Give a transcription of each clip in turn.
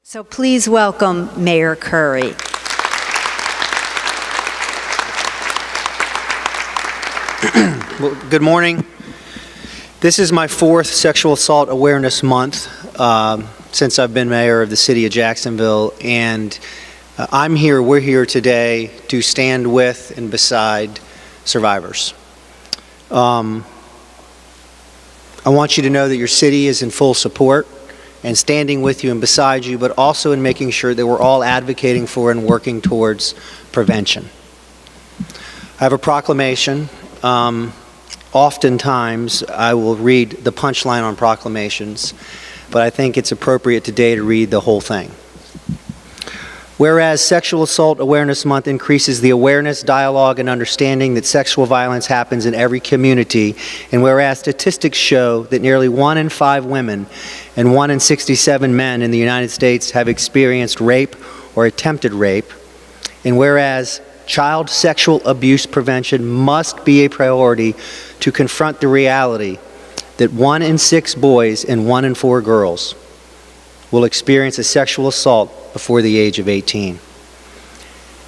So please welcome Mayor Curry. Well, good morning. This is my fourth Sexual Assault Awareness Month since I've been mayor of the city of Jacksonville, and we're here today to stand with and beside survivors. I want you to know that your city is in full support and standing with you and beside you, but also in making sure that we're all advocating for and working towards prevention. I have a proclamation. Oftentimes, I will read the punchline on proclamations, but I think it's appropriate today to read the whole thing. Whereas Sexual Assault Awareness Month increases the awareness, dialogue, and understanding that sexual violence happens in every community, and whereas statistics show that nearly 1 in 5 women and 1 in 67 men in the United States have experienced rape or attempted rape, and whereas child sexual abuse prevention must be a priority to confront the reality that 1 in 6 boys and 1 in 4 girls will experience a sexual assault before the age of 18.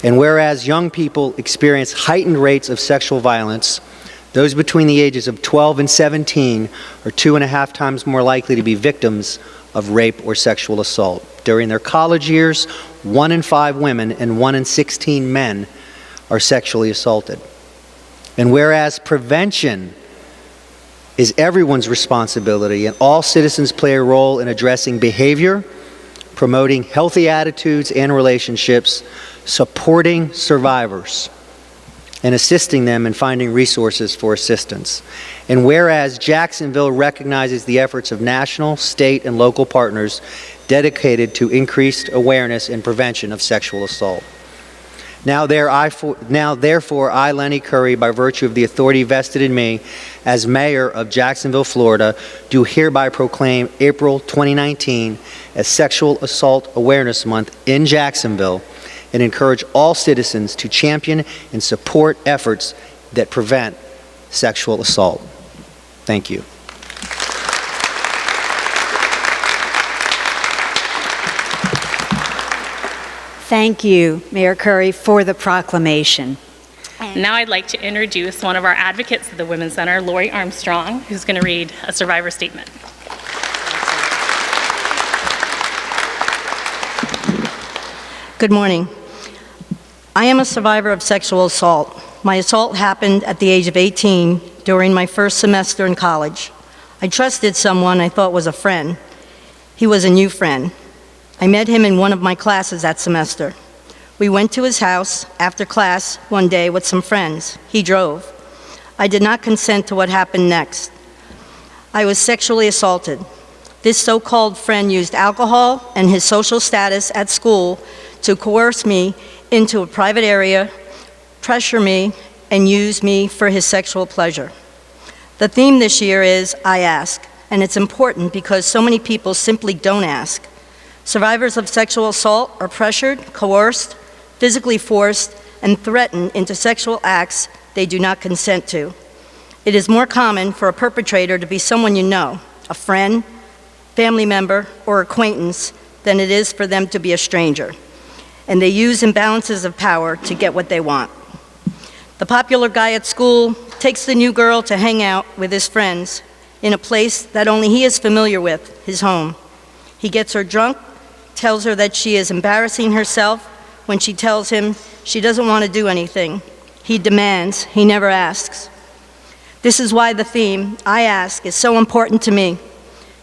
And whereas young people experience heightened rates of sexual violence, those between the ages of 12 and 17 are 2.5 times more likely to be victims of rape or sexual assault. During their college years, 1 in 5 women and 1 in 16 men are sexually assaulted. And whereas prevention is everyone's responsibility and all citizens play a role in addressing behavior, promoting healthy attitudes and relationships, supporting survivors, and assisting them in finding resources for assistance. And whereas Jacksonville recognizes the efforts of national, state, and local partners dedicated to increased awareness and prevention of sexual assault. Now therefore, I, Lenny Curry, by virtue of the authority vested in me as mayor of Jacksonville, Florida, do hereby proclaim April 2019 as Sexual Assault Awareness Month in Jacksonville and encourage all citizens to champion and support efforts that prevent sexual assault. Thank you. Thank you, Mayor Curry, for the proclamation. Now I'd like to introduce one of our advocates at the Women's Center, Lori Armstrong, who's going to read a survivor statement. Good morning. I am a survivor of sexual assault. My assault happened at the age of 18 during my first semester in college. I trusted someone I thought was a friend. He was a new friend. I met him in one of my classes that semester. We went to his house after class one day with some friends. He drove. I did not consent to what happened next. I was sexually assaulted. This so-called friend used alcohol and his social status at school to coerce me into a private area, pressure me, and use me for his sexual pleasure. The theme this year is I Ask, and it's important because so many people simply don't ask. Survivors of sexual assault are pressured, coerced, physically forced, and threatened into sexual acts they do not consent to. It is more common for a perpetrator to be someone you know, a friend, family member, or acquaintance, than it is for them to be a stranger. And they use imbalances of power to get what they want. The popular guy at school takes the new girl to hang out with his friends in a place that only he is familiar with, his home. He gets her drunk, tells her that she is embarrassing herself when she tells him she doesn't want to do anything. He demands, he never asks. This is why the theme, I Ask, is so important to me.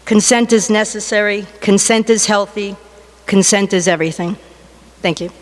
Consent is necessary, consent is healthy, consent is everything. Thank you.